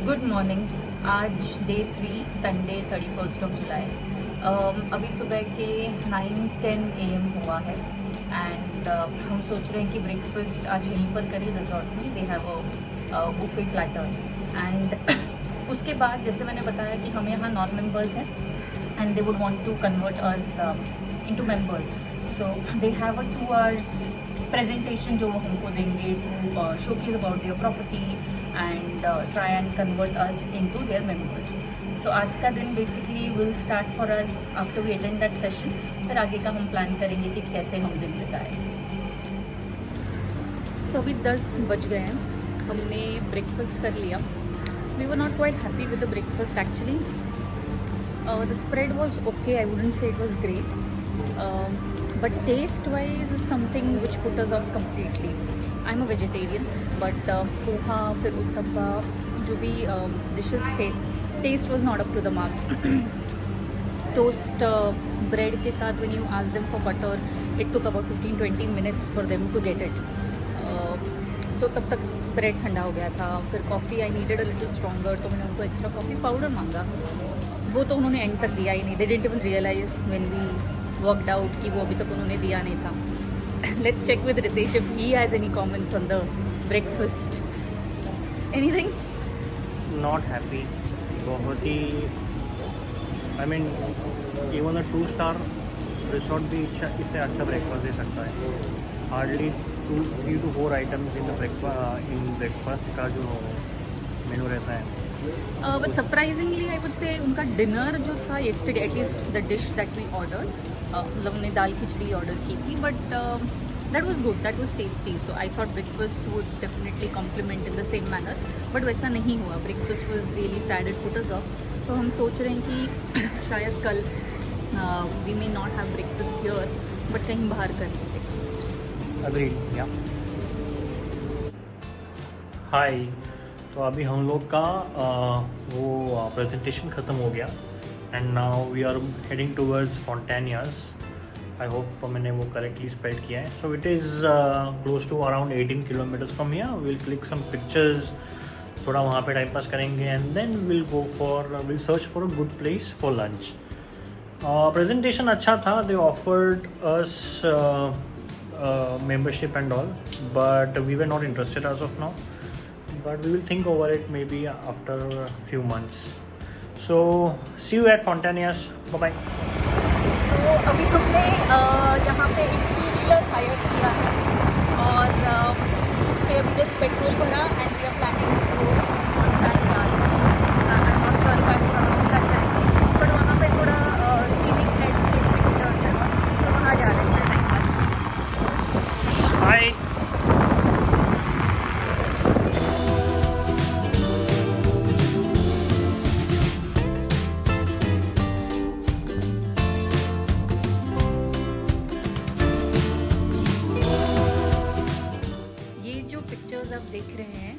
Good morning. आज day 3 Sunday 31 जुलाई। अभी सुबह के 9:10 AM हुआ है एंड हम सोच रहे हैं कि ब्रेकफास्ट आज यहीं पर करें रिजॉर्ट में। They have a buffet platter and उसके बाद जैसे मैंने बताया कि हम यहाँ नॉन मेंबर्स हैं and they would want to convert us into members, so they have a 2 hours presentation जो वो हमको देंगे to showcase about their property and try and convert us into their members. So आज का दिन basically will start for us after we attend that session. फिर आगे का हम प्लान करेंगे कि कैसे हम दिन बिताएं। सो अभी 10 बज गए हैं, हमने ब्रेकफास्ट कर लिया। We were not quite happy with the breakfast actually. The spread was okay, I wouldn't say it was great, but taste wise is something which put us off completely. I'm a vegetarian, but poha फिर उत्तपा जो भी dishes थे, taste was not up to the mark. Toast bread के साथ when you ask them for butter, it took about 15-20 minutes for them to get it. So तब तक bread ठंडा हो गया था। फिर coffee I needed a little stronger, तो मैंने उनको extra coffee powder मांगा, वो तो उन्होंने end तक दिया ही नहीं। They didn't even realize when we worked out कि वो अभी तक उन्होंने दिया नहीं था। Let's check with Ritesh if he has any comments on the breakfast. Anything? Not happy. बहुत ही I mean even a 2-star resort भी इससे अच्छा ब्रेकफास्ट दे सकता है। Hardly 3 to 4 items in breakfast का जो मेनू रहता है। But surprisingly I would say उनका डिनर जो था yesterday, at least the dish that we ordered, मतलब हमने दाल खिचड़ी ऑर्डर की थी, but that was good, that was tasty. So I thought breakfast would definitely complement in the same manner, but वैसा नहीं हुआ। Breakfast was really sad, it put us off. तो हम सोच रहे हैं कि शायद कल we may not have breakfast here, but कहीं बाहर करेंगे ब्रेकफास्ट। अग्रीड, या। हाय, तो अभी हम लोग का वो प्रेजेंटेशन ख़त्म हो गया and now we are heading towards Fontainhas. I hope मैंने वो करेक्टली स्पेल किया है। So it is close to around 18 kilometres from here. Will click some pictures, थोड़ा वहाँ पे टाइम पास करेंगे and then will search for a good place for lunch. Presentation अच्छा था। They offered us membership and all, but we were not interested as of now, but we will think over it maybe after a few months. So see you at Fontanias. Bye bye. तो अभी हमने यहाँ पे एक 2-wheeler higher किया है और उस पर अभी जस्ट पेट्रोल भरा and we are planning to Fontainhas. I am not sure if I pronounce that correctly, but वहाँ पे थोड़ा सीनिक पिक्चर्स है, तो वहाँ जा रहे हैं टाइम पास। Hi. ये जो पिक्चर्स आप देख रहे हैं,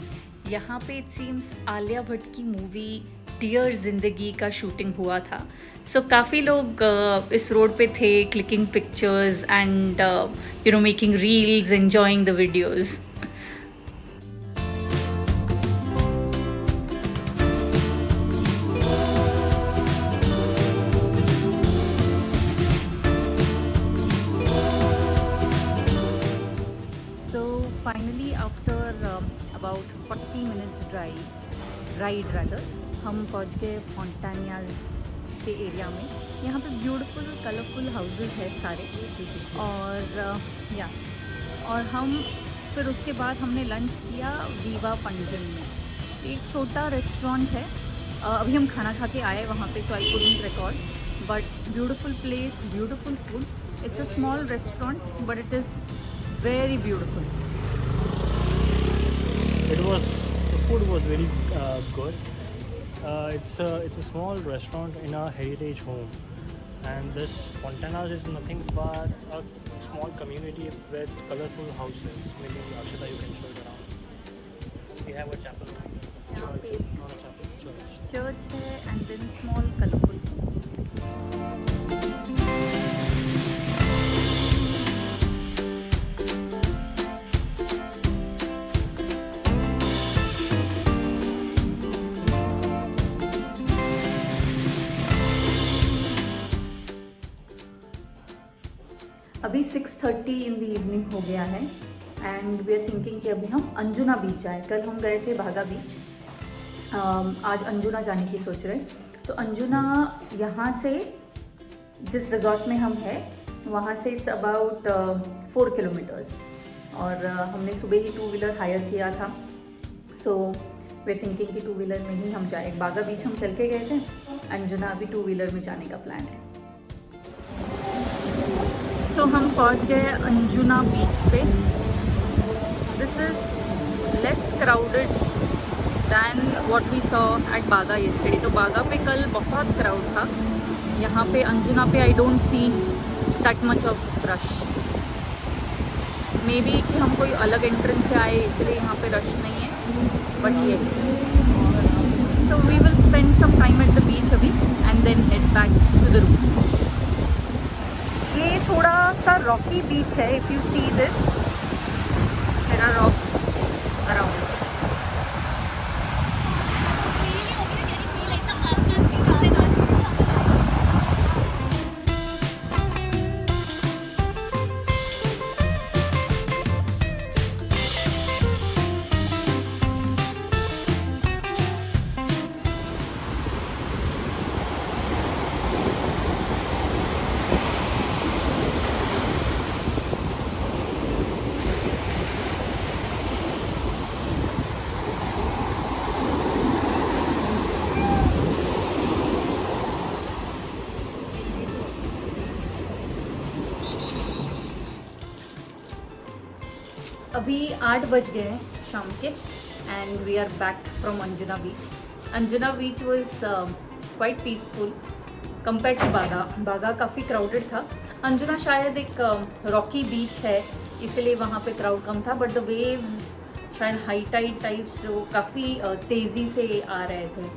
यहाँ पे इट सीम्स आलिया भट्ट की मूवी डियर जिंदगी का शूटिंग हुआ था। सो काफ़ी लोग इस रोड पे थे clicking pictures and you know making reels, enjoying the videos. So finally after about 40 minutes ride rather, हम पहुंच गए फॉन्टेनियास के एरिया में। यहाँ पे ब्यूटीफुल कलरफुल हाउसेस है सारे, और हम फिर उसके बाद हमने लंच किया वीवा पंजन में। एक छोटा रेस्टोरेंट है, अभी हम खाना खा के आए वहाँ पे, so I couldn't record, but beautiful place, beautiful food. It's a small restaurant but it is very beautiful. The food was very good. It's a small restaurant in a heritage home, and this Fontanias is nothing but a small community with colorful houses. Maybe Ashita, you can show it around. We have a chapel. Church है and then small colorful homes. अभी 6:30 in the evening हो गया है and we are thinking कि अभी हम अंजुना बीच जाए। कल हम गए थे बागा बीच, आज अंजुना जाने की सोच रहे। तो अंजुना यहाँ से जिस रिजॉर्ट में हम हैं वहाँ से इट्स अबाउट 4 किलोमीटर्स और हमने सुबह ही 2 व्हीलर हायर किया था। सो वे थिंकिंग कि 2 व्हीलर में ही हम जाए। बागा बीच हम चल के गए थे, अंजुना अभी 2 व्हीलर में जाने का प्लान है। तो हम पहुंच गए अंजुना बीच पे। This is less crowded than what we saw at Baga yesterday. तो बागा पे कल बहुत क्राउड था, यहाँ पे अंजुना पे I don't see that much of rush. May be कि हम कोई अलग एंट्रेंस से आए इसलिए यहाँ पे रश नहीं है, बट ये so we will spend some time at the beach अभी and then head back to the room. ये थोड़ा सा रॉकी बीच है। If you see this, there are rocks around. अभी 8 बज गए हैं शाम के and we are back from Anjuna beach. Anjuna beach was quite peaceful compare to Baga. Baga काफ़ी क्राउडेड था। अंजुना शायद एक रॉकी बीच है इसलिए वहाँ पे क्राउड कम था, बट द वेव्स शायद हाई टाइड टाइप्स जो काफ़ी तेज़ी से आ रहे थे।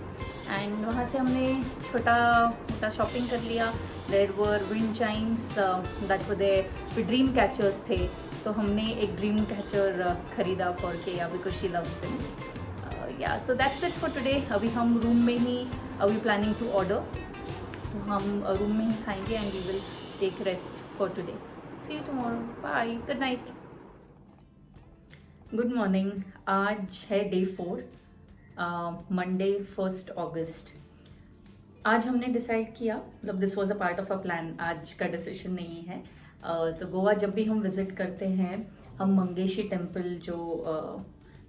एंड वहाँ से हमने छोटा मोटा शॉपिंग कर लिया। There were wind chimes that were there, dream catchers थे, तो हमने एक ड्रीम कैचर खरीदा for Keya because she loves them. Yeah so that's it for today. अभी हम रूम में ही वी प्लानिंग टू ऑर्डर, तो हम रूम में ही खाएंगे and we will take rest for today. See you tomorrow, bye, good night. Good morning. आज है डे 4, मंडे 1 अगस्त। आज हमने डिसाइड किया, मतलब this was a part of a plan, आज का डिसीजन नहीं है। तो गोवा जब भी हम विज़िट करते हैं हम मंगेशी टेम्पल, जो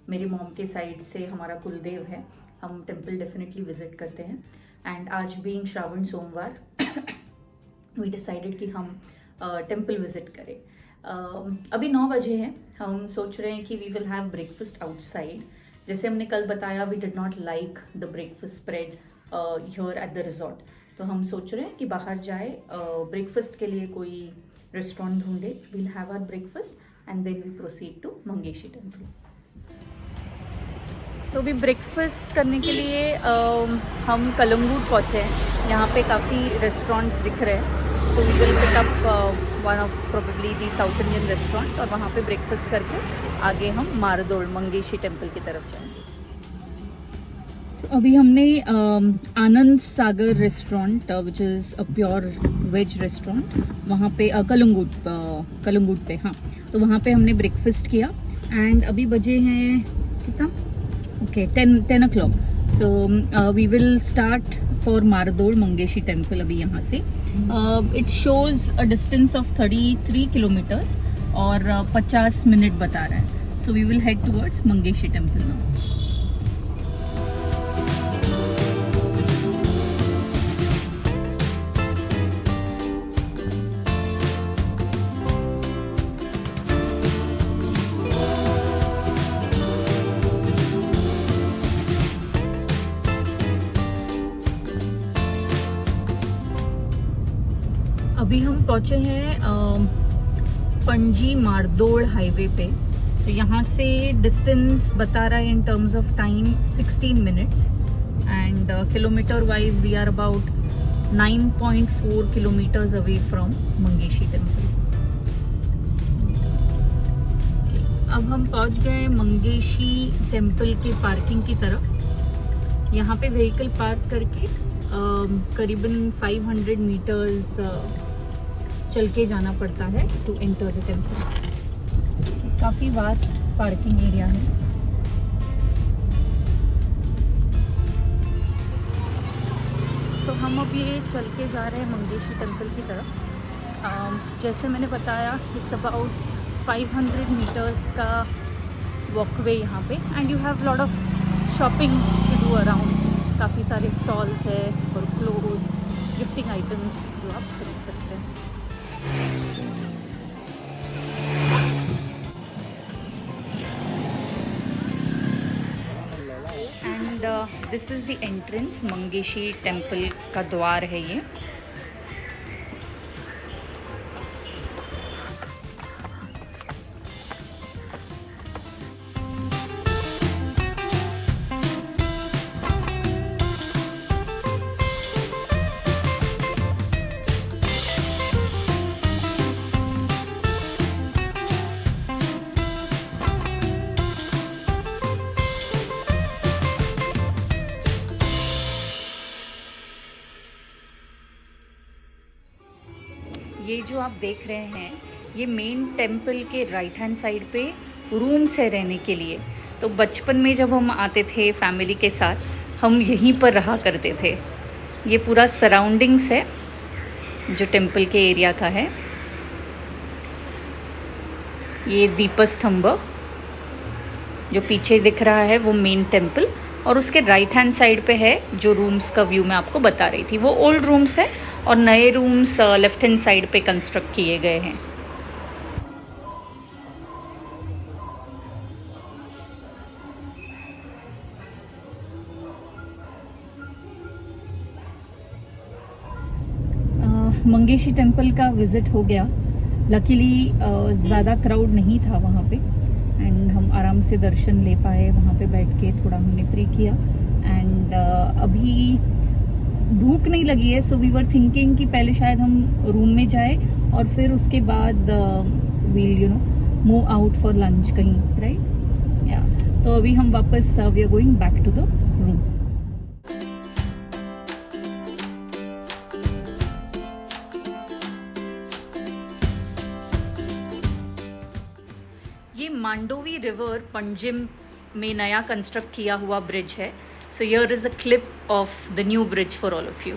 मेरी मॉम के साइड से हमारा कुलदेव है, हम टेम्पल डेफिनेटली विज़िट करते हैं। एंड आज बीइंग श्रावण सोमवार वी डिसाइडेड कि हम टेम्पल विज़िट करें। अभी 9 बजे हैं। हम सोच रहे हैं कि we will have breakfast outside. जैसे हमने कल बताया, we did not like the breakfast spread here at the resort, तो हम सोच रहे हैं कि बाहर जाए, ब्रेकफास्ट के लिए कोई रेस्टोरेंट ढूंढे, we'll have our breakfast and then we proceed to Mangeshi temple. तो अभी ब्रेकफास्ट करने के लिए हम कलंगूट पहुँचे हैं। यहाँ पे काफ़ी रेस्टोरेंट्स दिख रहे हैं, so we will pick up one of probably the South Indian restaurants और वहाँ पे ब्रेकफास्ट करके आगे हम मारदोड़ मंगेशी टेम्पल की तरफ जाएंगे। अभी हमने Anand Sagar restaurant which is a pure veg restaurant, वहाँ पे कलंगूट पे, हाँ, तो वहाँ पे हमने ब्रेकफास्ट किया एंड अभी बजे हैं कितना, okay 10 o'clock। So we will start for Mardol Mangeshi temple अभी यहाँ से। It shows a distance of 33 kilometres और 50 मिनट बता रहा है। So we will head towards Mangeshi temple now. अभी हम पहुँचे हैं पणजी मारदोड़ हाईवे पे। तो यहाँ से डिस्टेंस बता रहा है in terms of time 16 minutes and kilometre wise we are about 9.4 kilometres away from Mangeshi temple. अब हम पहुँच गए मंगेशी टेम्पल के पार्किंग की तरफ। यहाँ पे व्हीकल पार्क करके करीबन 500 मीटर्स चल के जाना पड़ता है टू एंटर द टेम्पल। काफ़ी वास्ट पार्किंग एरिया है। तो हम अब ये चल के जा रहे हैं मंगेशी टेम्पल की तरफ। जैसे मैंने बताया, इट्स अबाउट 500 मीटर्स का वॉकवे यहाँ पे, and you have lot of shopping to do around. काफ़ी सारे स्टॉल्स है और क्लोथ्स, गिफ्टिंग आइटम्स जो आप खरीद सकते हैं। And this is the entrance, Mangeshi temple का द्वार है ये। ये जो आप देख रहे हैं, ये मेन टेम्पल के राइट हैंड साइड पे रूम्स है रहने के लिए। तो बचपन में जब हम आते थे फैमिली के साथ, हम यहीं पर रहा करते थे। ये पूरा सराउंडिंग्स है जो टेम्पल के एरिया का है। ये दीपस्तंभ जो पीछे दिख रहा है वो मेन टेम्पल, और उसके राइट हैंड साइड पे है जो रूम्स का व्यू मैं आपको बता रही थी। वो ओल्ड रूम्स है और नए रूम्स लेफ्ट हैंड साइड पे कंस्ट्रक्ट किए गए हैं। मंगेशी टेम्पल का विज़िट हो गया। लकीली ज़्यादा क्राउड नहीं था वहाँ पे, एंड हम आराम से दर्शन ले पाए। वहाँ पे बैठ के थोड़ा हमने प्रे किया, एंड अभी भूख नहीं लगी है, सो वी वर थिंकिंग कि पहले शायद हम रूम में जाए और फिर उसके बाद we'll move out for lunch कहीं, राइट। या तो अभी हम वापस we are going back to the room. ये मांडोवी रिवर पंजिम में नया कंस्ट्रक्ट किया हुआ ब्रिज है। So here is a clip of the new bridge for all of you.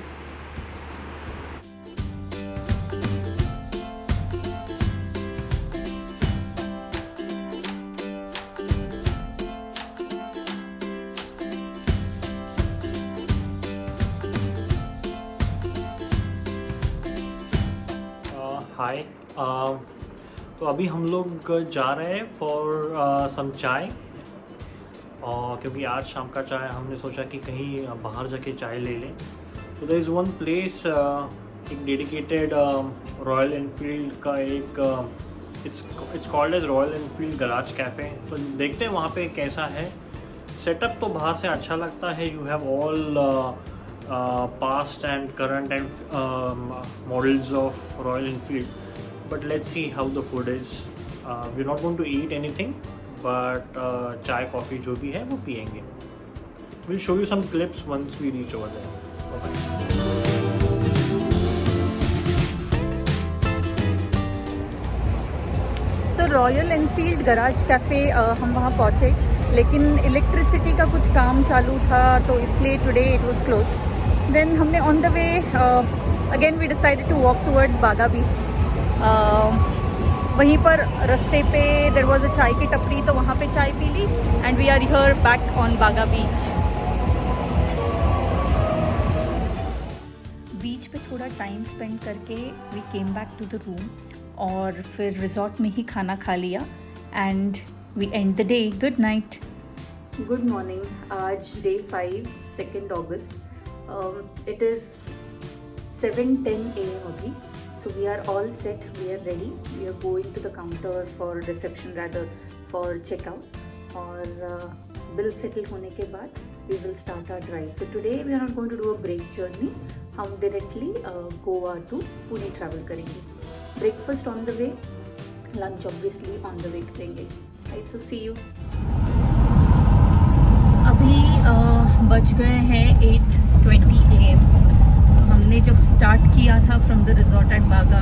Hi, तो अभी हम लोग जा रहे हैं फॉर सम चाय, और क्योंकि आज शाम का चाय हमने सोचा कि कहीं बाहर जाके चाय ले लें। तो देयर इज़ वन प्लेस, एक डेडिकेटेड रॉयल एनफील्ड का एक it's called as Royal Enfield garage cafe. तो देखते हैं वहाँ पे कैसा है। सेटअप तो बाहर से अच्छा लगता है। You have all past and current and models of Royal Enfield, but let's see how the food is. We're not going to eat anything, but chai coffee जो भी है वो पियेंगे। We'll show you some clips once we reach over there. Bye-bye. So royal Enfield garage cafe हम वहाँ पहुँचे, लेकिन electricity का कुछ काम चालू था, तो इसलिए today it was closed. Then हमने on the way again we decided to walk towards Baga beach. वहीं पर रास्ते पे देयर वाज अ चाय की टपरी, तो वहाँ पे चाय पी ली, and we are here back on Baga beach. Beach पे थोड़ा टाइम स्पेंड करके we came back to the room, और फिर रिजॉर्ट में ही खाना खा लिया, and we end the day. Good night, good morning. आज डे 5, 2 अगस्त। इट इज़ 7:10 AM अभी। So we are all set, we are ready, we are going to the counter for reception, rather for checkout, और bill settle होने के बाद we will start our drive. So today we are not going to do a break journey, हम directly Goa to Pune travel करेंगे। Breakfast on the way, lunch obviously on the way करेंगे। Right, so see you. अभी बज गए हैं 8:20 AM। हमने जब start किया था फ्रॉम द रिजॉर्ट एट बागा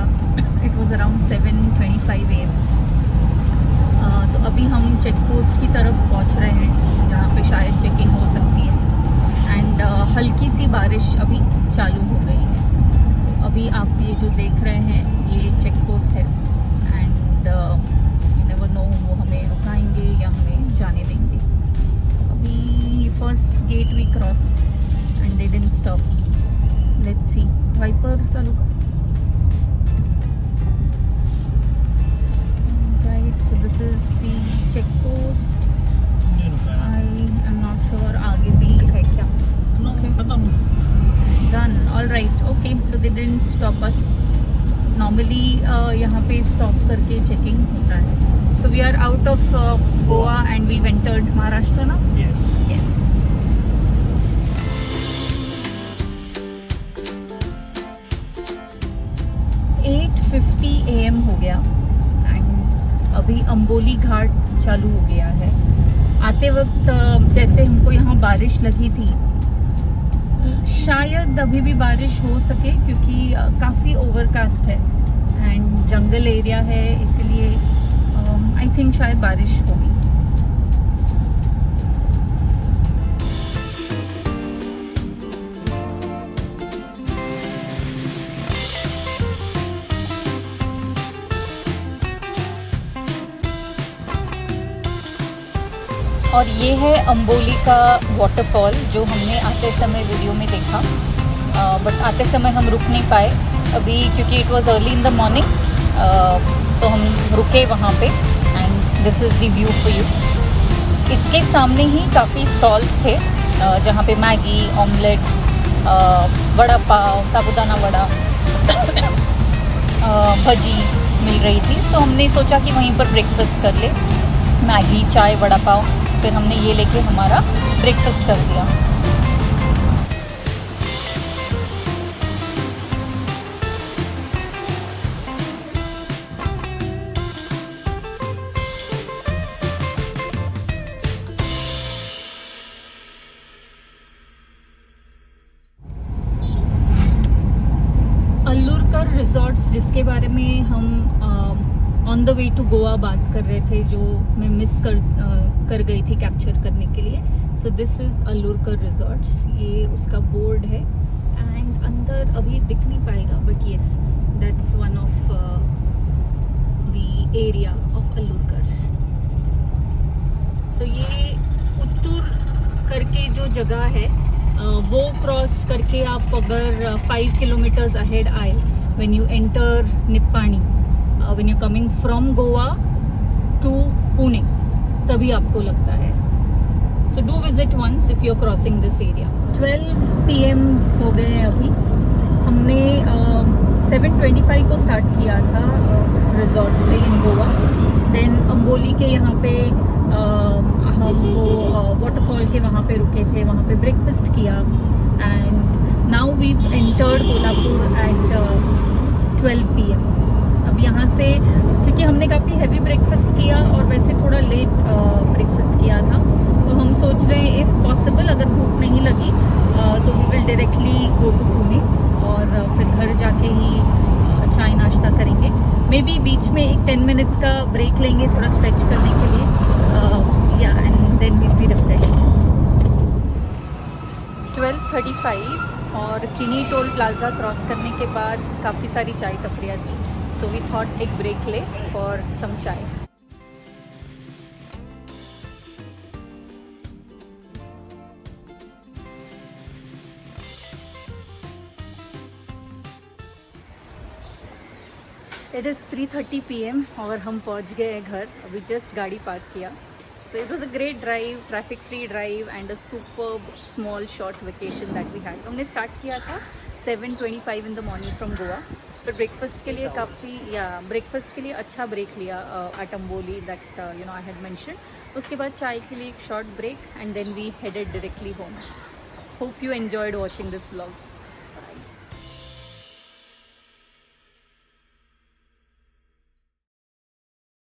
इट वॉज अराउंड 7:25 AM। तो अभी हम चेक पोस्ट की तरफ पहुंच रहे हैं जहाँ पे शायद चेकिंग हो सकती है। एंड हल्की सी बारिश अभी चालू हो गई है। तो अभी आप ये जो देख रहे हैं ये चेक पोस्ट है। एंड यू नेवर नो वो हमें रुकाएंगे या हमें जाने देंगे। अभी first gate we crossed and they didn't stop. Let's see. Wiper चालू कर। So this is the check post. I am not sure आगे भी है क्या। खत्म। Done. All right. Okay. So they didn't stop us. Normally यहाँ पे stop करके checking होता है. So we are out of Goa and we've entered Maharashtra now. Yes. Yes. 8:50 AM हो गया। अभी अंबोली घाट चालू हो गया है। आते वक्त जैसे हमको यहाँ बारिश लगी थी, शायद अभी भी बारिश हो सके क्योंकि काफ़ी ओवरकास्ट है एंड जंगल एरिया है, इसलिए आई थिंक शायद बारिश होगी। और ये है अंबोली का वाटरफॉल जो हमने आते समय वीडियो में देखा, बट आते समय हम रुक नहीं पाए अभी क्योंकि it was early in the morning. तो हम रुके वहाँ पे and this is the view for you. इसके सामने ही काफ़ी स्टॉल्स थे जहाँ पे मैगी, ऑमलेट, वड़ा पाव, साबुदाना वड़ा, भजी मिल रही थी। तो हमने सोचा कि वहीं पर ब्रेकफास्ट कर ले, मैगी, चाय, वड़ा पाव। फिर हमने ये लेके हमारा ब्रेकफास्ट कर दिया। अल्लुरकर रिजॉर्ट्स जिसके बारे में हम on the way to Goa बात कर रहे थे, जो मैं मिस कर गई थी कैप्चर करने के लिए। सो दिस इज़ अल्लुरकर रिजॉर्ट्स, ये उसका बोर्ड है एंड अंदर अभी दिख नहीं पाएगा but yes that's one of the area of Allurkars. So ये उत्तूर करके जो जगह है वो क्रॉस करके आप अगर 5 किलोमीटर्स अहेड आए when you enter Nippani, when you're coming from Goa to Pune, तभी आपको लगता है। So do visit once if you're crossing this area. 12 PM हो गए हैं अभी। हमने 7:25 को स्टार्ट किया था रिजॉर्ट से इन गोवा। देन अंबोली के यहाँ पे हम वो वाटरफॉल के वहाँ पे रुके थे, वहाँ पे ब्रेकफास्ट किया and now we've entered Kolhapur at 12 PM। अब यहाँ से क्योंकि हमने काफ़ी हैवी ब्रेकफास्ट किया और वैसे थोड़ा लेट ब्रेकफास्ट किया था, तो हम सोच रहे हैं इफ़ पॉसिबल अगर भूख नहीं लगी तो we will directly go to Pune और फिर घर जाके ही चाय नाश्ता करेंगे। मे बी बीच में एक 10 मिनट्स का ब्रेक लेंगे थोड़ा स्ट्रेच करने के लिए, या and then will be refreshed. 12:35 और किनी टोल प्लाजा क्रॉस करने के बाद काफ़ी सारी चाय टपरियाँ थी, सो वी थॉट एक ब्रेक ले फॉर सम चाय। इट इज़ 3:30 PM और हम पहुंच गए हैं घर। अभी जस्ट गाड़ी पार्क किया। So it was a great drive, traffic free drive and a superb small short vacation that we had. हमने स्टार्ट किया था 7:25 in the morning from Goa. फिर ब्रेकफास्ट के लिए ब्रेकफास्ट के लिए अच्छा ब्रेक लिया at Amboli that you know I had mention. उसके बाद चाय के लिए एक short break and then we headed directly home. Hope you enjoyed watching this vlog.